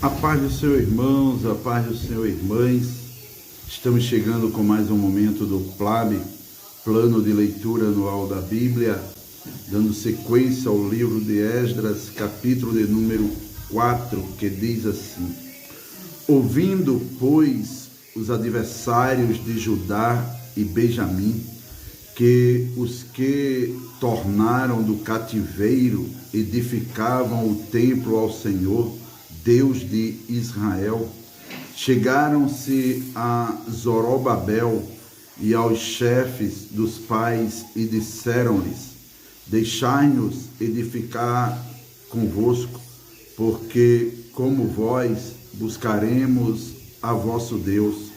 A paz do Senhor, irmãos, a paz do Senhor, irmãs. Estamos chegando com mais um momento do PLAB, Plano de Leitura Anual da Bíblia, dando sequência ao livro de Esdras, capítulo de número 4, que diz assim: Ouvindo, pois, os adversários de Judá e Benjamim, que os que tornaram do cativeiro edificavam o templo ao Senhor, Deus de Israel, chegaram-se a Zorobabel e aos chefes dos pais e disseram-lhes: Deixai-nos edificar convosco, porque como vós buscaremos a vosso Deus,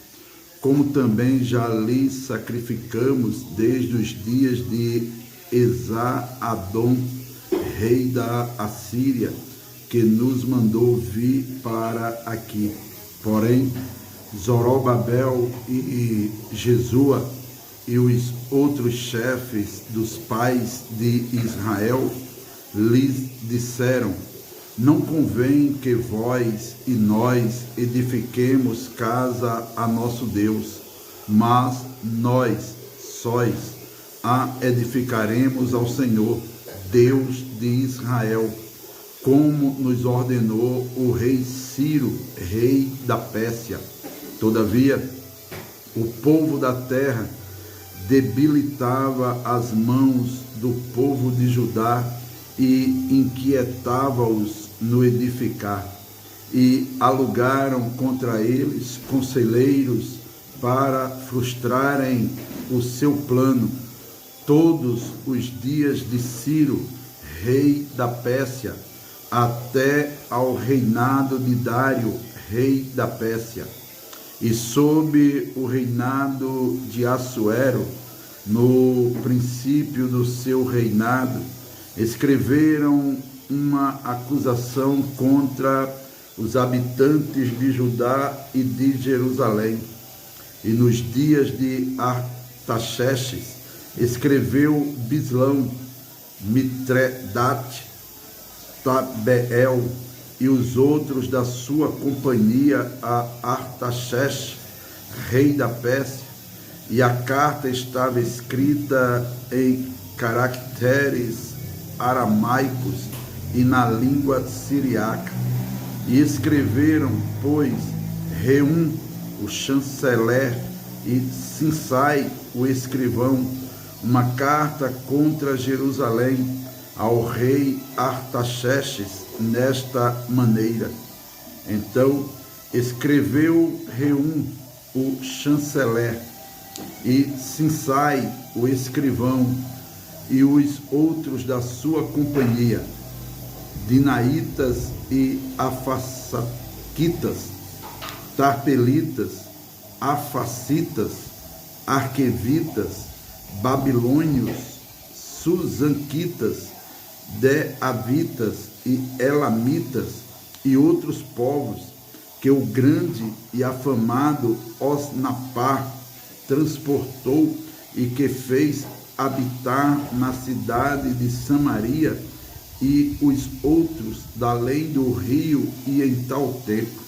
como também já lhes sacrificamos desde os dias de Esar-Adom, rei da Assíria, que nos mandou vir para aqui. Porém, Zorobabel e Jesua e os outros chefes dos pais de Israel lhes disseram: Não convém que vós e nós edifiquemos casa a nosso Deus, mas nós sóis a edificaremos ao Senhor, Deus de Israel, como nos ordenou o rei Ciro, rei da Pérsia. Todavia, o povo da terra debilitava as mãos do povo de Judá e inquietava-os no edificar, e alugaram contra eles conselheiros para frustrarem o seu plano todos os dias de Ciro, rei da Pérsia, até ao reinado de Dário, rei da Pérsia. E sob o reinado de Assuero, no princípio do seu reinado, escreveram uma acusação contra os habitantes de Judá e de Jerusalém. E nos dias de Artaxerxes, escreveu Bislão, Mitredate, Tabeel e os outros da sua companhia a Artaxerxes, rei da Pérsia, e a carta estava escrita em caracteres aramaicos e na língua siriaca. E escreveram, pois, Reum, o chanceler, e Sinsai, o escrivão, uma carta contra Jerusalém ao rei Artaxerxes nesta maneira. Então escreveu Reum, o chanceler, e Sinsai, o escrivão, e os outros da sua companhia, Dinaitas e Afasaquitas, Tarpelitas, Afacitas, Arquevitas, Babilônios, Susanquitas, Deavitas e Elamitas e outros povos que o grande e afamado Osnapar transportou e que fez habitar na cidade de Samaria, e os outros da além do rio e em tal tempo.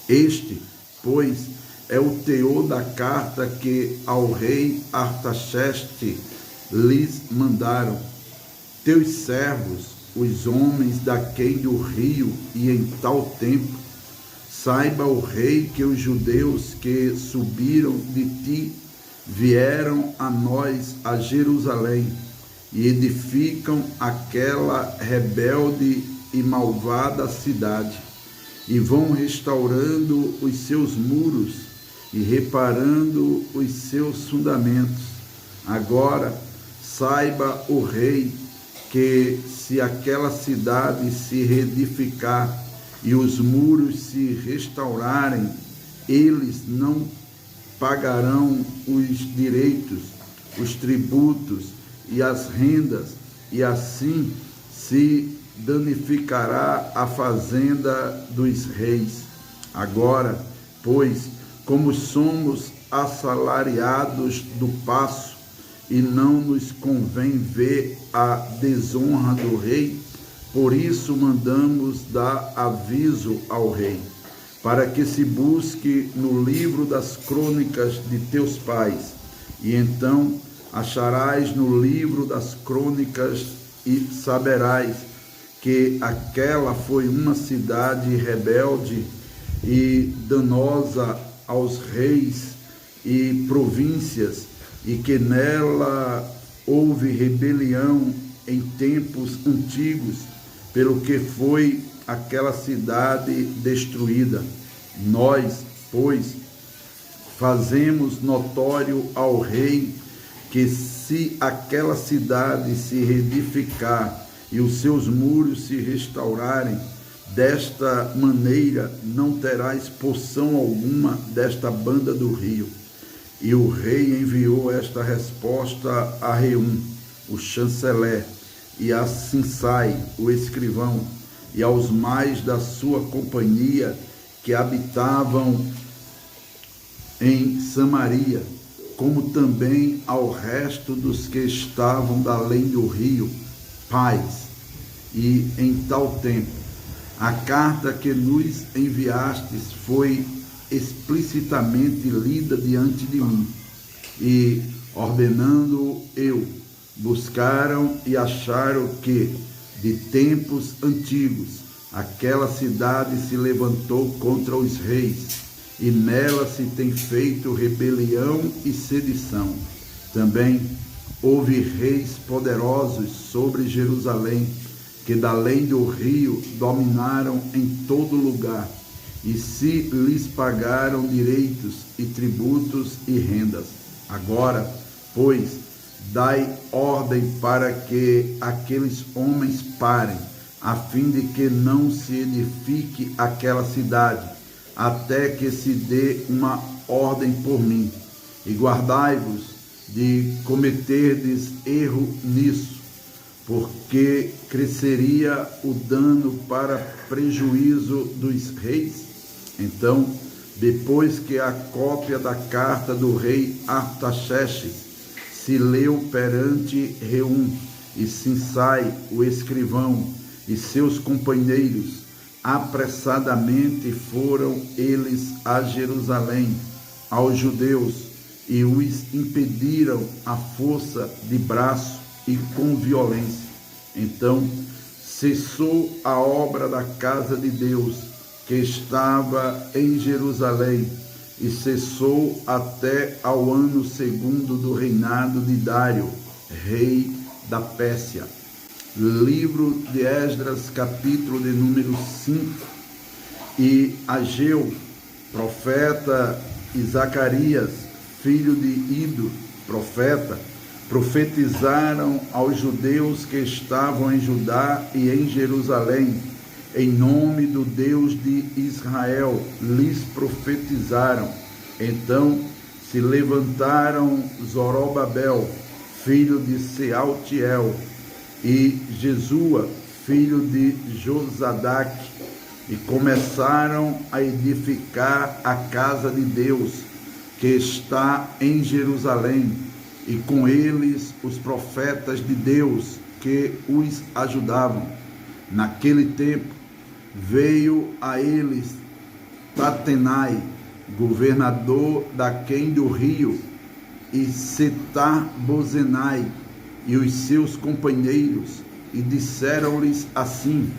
Este, pois, é o teor da carta que ao rei Artaxerxes lhes mandaram. Teus servos, os homens daquém do rio e em tal tempo, saiba o rei que os judeus que subiram de ti vieram a nós a Jerusalém e edificam aquela rebelde e malvada cidade, e vão restaurando os seus muros e reparando os seus fundamentos. Agora saiba o rei que, se aquela cidade se reedificar e os muros se restaurarem, eles não pagarão os direitos, os tributos e as rendas, e assim se danificará a fazenda dos reis. Agora, pois, como somos assalariados do paço, e não nos convém ver a desonra do rei, Por isso mandamos dar aviso ao rei, para que se busque no livro das crônicas de teus pais, e então acharás no livro das crônicas e saberás que aquela foi uma cidade rebelde e danosa aos reis e províncias, e que nela houve rebelião em tempos antigos, pelo que foi aquela cidade destruída. Nós, pois, fazemos notório ao rei que se aquela cidade se reedificar e os seus muros se restaurarem, desta maneira não terás porção alguma desta banda do rio. E o rei enviou esta resposta a Reum, o chanceler, e a Sinsai, o escrivão, e aos mais da sua companhia que habitavam em Samaria, como também ao resto dos que estavam da além do rio, paz. E em tal tempo, a carta que nos enviastes foi explicitamente lida diante de mim, e, ordenando eu, buscaram e acharam que, de tempos antigos, aquela cidade se levantou contra os reis, e nela se tem feito rebelião e sedição. Também houve reis poderosos sobre Jerusalém, que da além do rio dominaram em todo lugar, e se lhes pagaram direitos e tributos e rendas. Agora, pois, dai ordem para que aqueles homens parem, a fim de que não se edifique aquela cidade, até que se dê uma ordem por mim. E guardai-vos de cometerdes erro nisso, porque cresceria o dano para prejuízo dos reis. Então, depois que a cópia da carta do rei Artaxerxes se leu perante Reum e Sinsai, o escrivão, e seus companheiros, apressadamente foram eles a Jerusalém, aos judeus, e os impediram à força de braço e com violência. Então cessou a obra da casa de Deus, que estava em Jerusalém, e cessou até ao ano segundo do reinado de Dário, rei da Pérsia. Livro de Esdras, capítulo de número 5. E Ageu, profeta, e Zacarias, filho de Ido, profeta, profetizaram aos judeus que estavam em Judá e em Jerusalém, em nome do Deus de Israel, lhes profetizaram. Então se levantaram Zorobabel, filho de Sealtiel, e Jesua, filho de Josadaque, e começaram a edificar a casa de Deus, que está em Jerusalém, e com eles os profetas de Deus que os ajudavam. Naquele tempo veio a eles Tatenai, governador daquém do rio, e Setar-Bozenai e os seus companheiros, e disseram-lhes assim: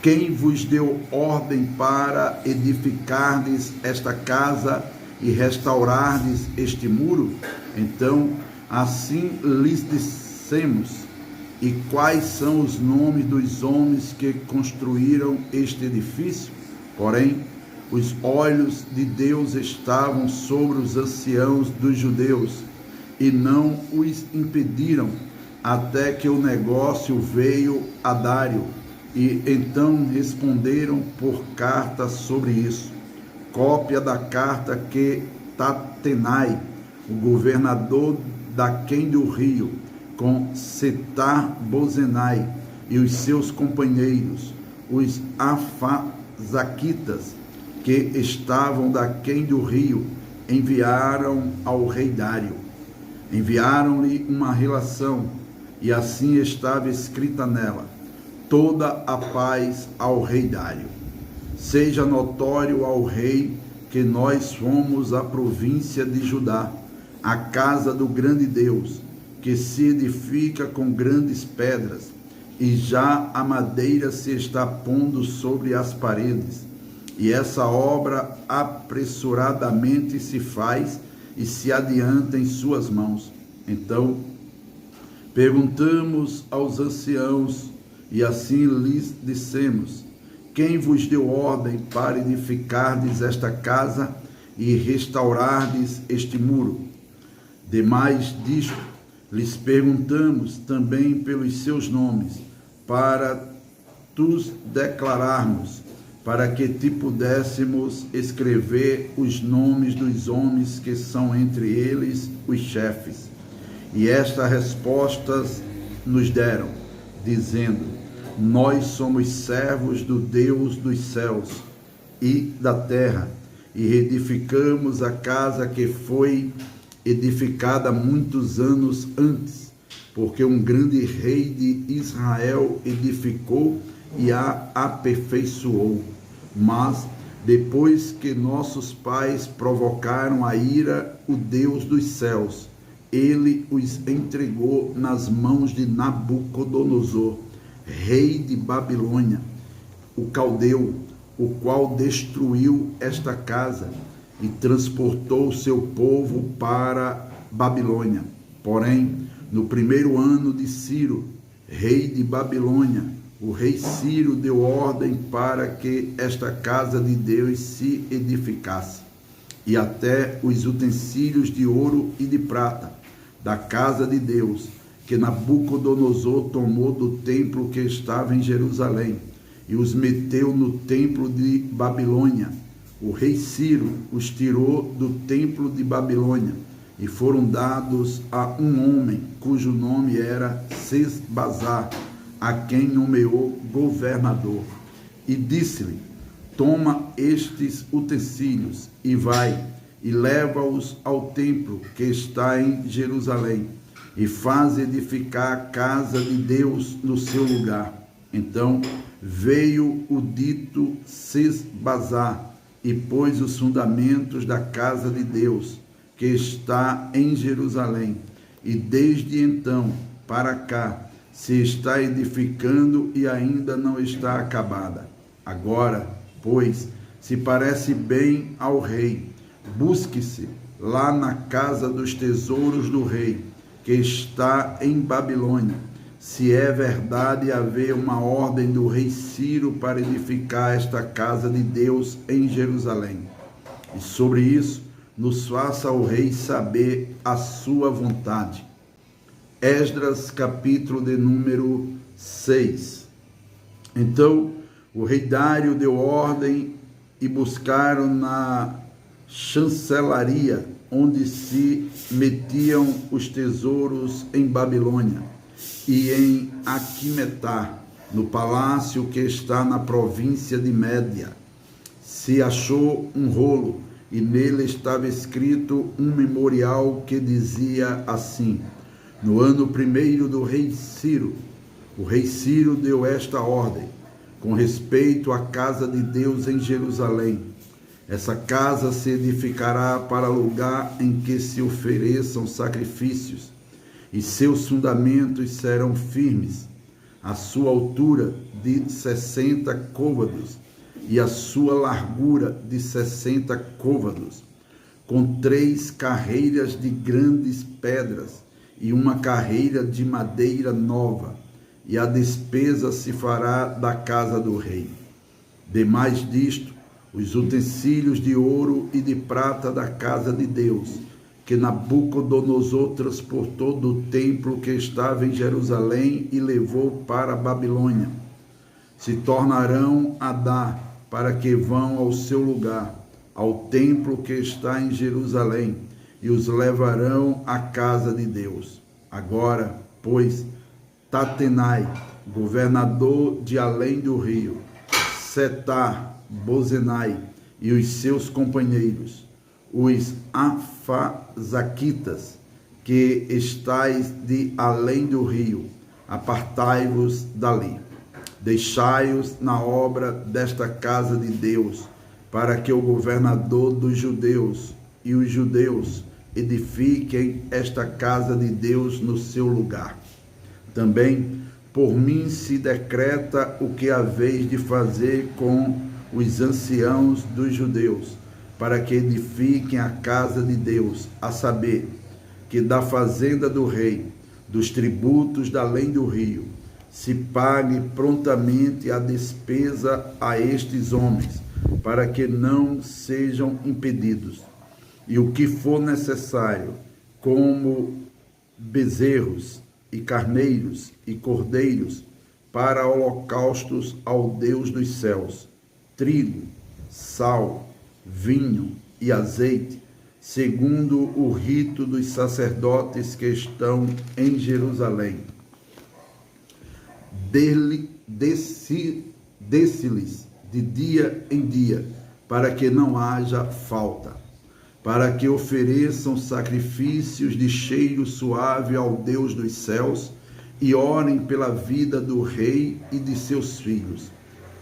quem vos deu ordem para edificardes esta casa e restaurardes este muro? Então, assim lhes dissemos: e quais são os nomes dos homens que construíram este edifício? Porém, os olhos de Deus estavam sobre os anciãos dos judeus, e não os impediram, até que o negócio veio a Dário, e então responderam por carta sobre isso. Cópia da carta que Tatenai, o governador daquém do rio, com Setar-Bozenai e os seus companheiros, os Afazaquitas, que estavam daquém do rio, enviaram ao rei Dário. Enviaram-lhe uma relação, e assim estava escrita nela: toda a paz ao rei Dário. Seja notório ao rei que nós somos a província de Judá, a casa do grande Deus, que se edifica com grandes pedras, e já a madeira se está pondo sobre as paredes, e essa obra apressuradamente se faz e se adianta em suas mãos. Então perguntamos aos anciãos, e assim lhes dissemos: quem vos deu ordem para edificardes esta casa e restaurardes este muro? Demais disto, lhes perguntamos também pelos seus nomes, para tus declararmos, para que te pudéssemos escrever os nomes dos homens que são entre eles os chefes. E estas respostas nos deram, dizendo: nós somos servos do Deus dos céus e da terra, e edificamos a casa que foi edificada muitos anos antes, porque um grande rei de Israel edificou e a aperfeiçoou. Mas, depois que nossos pais provocaram a ira, o Deus dos céus, ele os entregou nas mãos de Nabucodonosor, rei de Babilônia, o caldeu, o qual destruiu esta casa e transportou seu povo para Babilônia. Porém, no primeiro ano de Ciro, rei de Babilônia, o rei Ciro deu ordem para que esta casa de Deus se edificasse, e até os utensílios de ouro e de prata da casa de Deus, que Nabucodonosor tomou do templo que estava em Jerusalém, e os meteu no templo de Babilônia. O rei Ciro os tirou do templo de Babilônia, e foram dados a um homem, cujo nome era Sesbazar, a quem nomeou governador. E disse-lhe: toma estes utensílios, e vai, e leva-os ao templo que está em Jerusalém, e faz edificar a casa de Deus no seu lugar. Então veio o dito Sesbazar, e pôs os fundamentos da casa de Deus, que está em Jerusalém, e desde então para cá se está edificando e ainda não está acabada. Agora, pois, se parece bem ao rei, busque-se lá na casa dos tesouros do rei, que está em Babilônia, se é verdade haver uma ordem do rei Ciro para edificar esta casa de Deus em Jerusalém. E sobre isso nos faça o rei saber a sua vontade. Esdras, capítulo de número 6. Então o rei Dário deu ordem, e buscaram na chancelaria, onde se metiam os tesouros em Babilônia, e em Aquimetá, no palácio que está na província de Média, se achou um rolo, e nele estava escrito um memorial que dizia assim: no ano primeiro do rei Ciro, o rei Ciro deu esta ordem, com respeito à casa de Deus em Jerusalém: essa casa se edificará para lugar em que se ofereçam sacrifícios, e seus fundamentos serão firmes, a sua altura de 60 côvados, e a sua largura de 60 côvados, com 3 carreiras de grandes pedras, e uma carreira de madeira nova, e a despesa se fará da casa do rei. Demais disto, os utensílios de ouro e de prata da casa de Deus, que Nabucodonosor transportou do templo que estava em Jerusalém e levou para a Babilônia, se tornarão a dar, para que vão ao seu lugar, ao templo que está em Jerusalém, e os levarão à casa de Deus. Agora, pois, Tatenai, governador de além do rio, Setar-Bozenai e os seus companheiros, os Afazaquitas, que estáis de além do rio, apartai-vos dali. Deixai-os na obra desta casa de Deus, para que o governador dos judeus e os judeus edifiquem esta casa de Deus no seu lugar. Também por mim se decreta o que haveis de fazer com os anciãos dos judeus, para que edifiquem a casa de Deus, a saber, que da fazenda do rei, dos tributos da além do rio, se pague prontamente a despesa a estes homens, para que não sejam impedidos. E o que for necessário, como bezerros e carneiros e cordeiros, para holocaustos ao Deus dos céus, trigo, sal, vinho e azeite, segundo o rito dos sacerdotes que estão em Jerusalém. Desce-lhes de dia em dia, para que não haja falta, para que ofereçam sacrifícios de cheiro suave ao Deus dos céus e orem pela vida do rei e de seus filhos.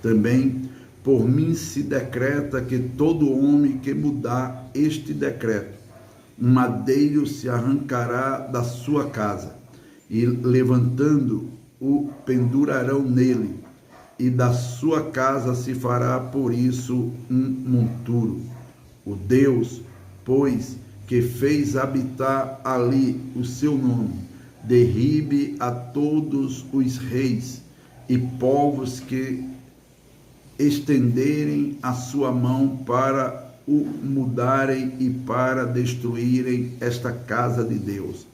Também por mim se decreta que todo homem que mudar este decreto, um madeiro se arrancará da sua casa, e levantando o pendurarão nele, e da sua casa se fará por isso um monturo. O Deus, pois, que fez habitar ali o seu nome, derribe a todos os reis e povos que estenderem a sua mão para o mudarem e para destruírem esta casa de Deus,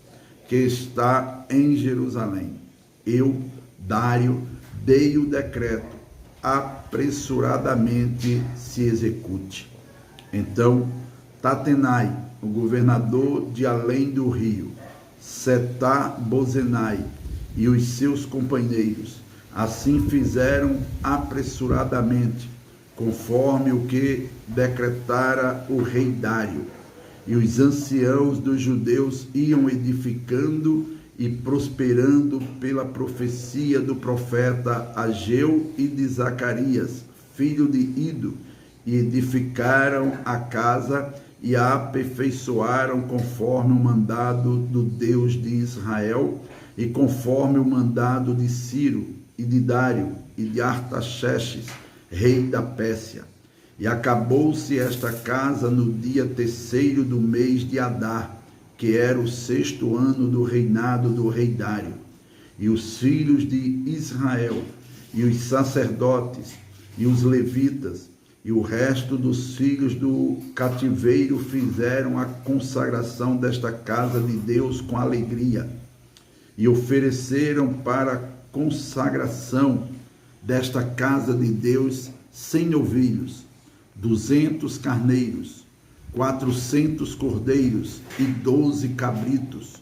que está em Jerusalém. Eu, Dário, dei o decreto, apressuradamente se execute. Então, Tatenai, o governador de além do rio, Setar-Bozenai e os seus companheiros, assim fizeram apressuradamente, conforme o que decretara o rei Dário. E os anciãos dos judeus iam edificando e prosperando pela profecia do profeta Ageu e de Zacarias, filho de Ido, e edificaram a casa e a aperfeiçoaram conforme o mandado do Deus de Israel e conforme o mandado de Ciro e de Dário e de Artaxerxes, rei da Pérsia. E acabou-se esta casa no dia 3º do mês de Adar, que era o 6º ano do reinado do rei Dário. E os filhos de Israel, e os sacerdotes, e os levitas, e o resto dos filhos do cativeiro fizeram a consagração desta casa de Deus com alegria, e ofereceram para consagração desta casa de Deus 100 novilhos, 200 carneiros, 400 cordeiros e 12 cabritos,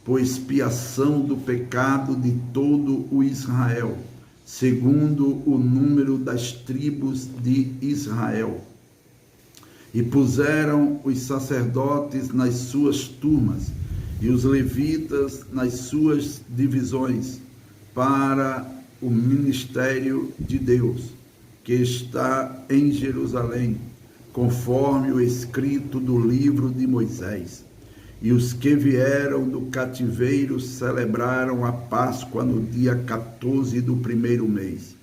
por expiação do pecado de todo o Israel, segundo o número das tribos de Israel. E puseram os sacerdotes nas suas turmas, e os levitas nas suas divisões, para o ministério de Deus, que está em Jerusalém, conforme o escrito do livro de Moisés. E os que vieram do cativeiro celebraram a Páscoa no dia 14 do 1º mês,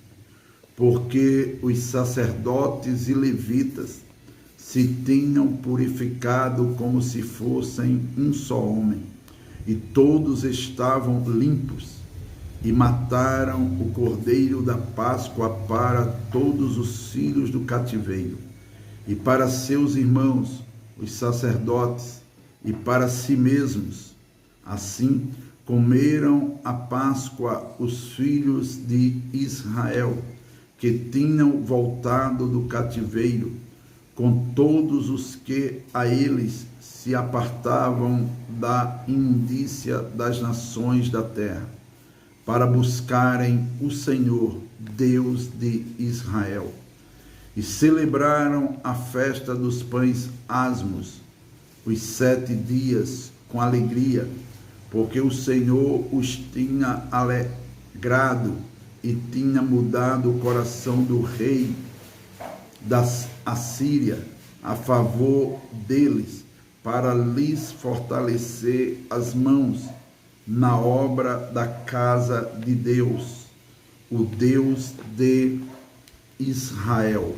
porque os sacerdotes e levitas se tinham purificado como se fossem um só homem, e todos estavam limpos, e mataram o cordeiro da Páscoa para todos os filhos do cativeiro, e para seus irmãos, os sacerdotes, e para si mesmos. Assim comeram a Páscoa os filhos de Israel, que tinham voltado do cativeiro, com todos os que a eles se apartavam da imundícia das nações da terra, para buscarem o Senhor, Deus de Israel. E celebraram a festa dos pães asmos, os 7 dias, com alegria, porque o Senhor os tinha alegrado e tinha mudado o coração do rei da Assíria a favor deles, para lhes fortalecer as mãos na obra da casa de Deus, o Deus de Israel.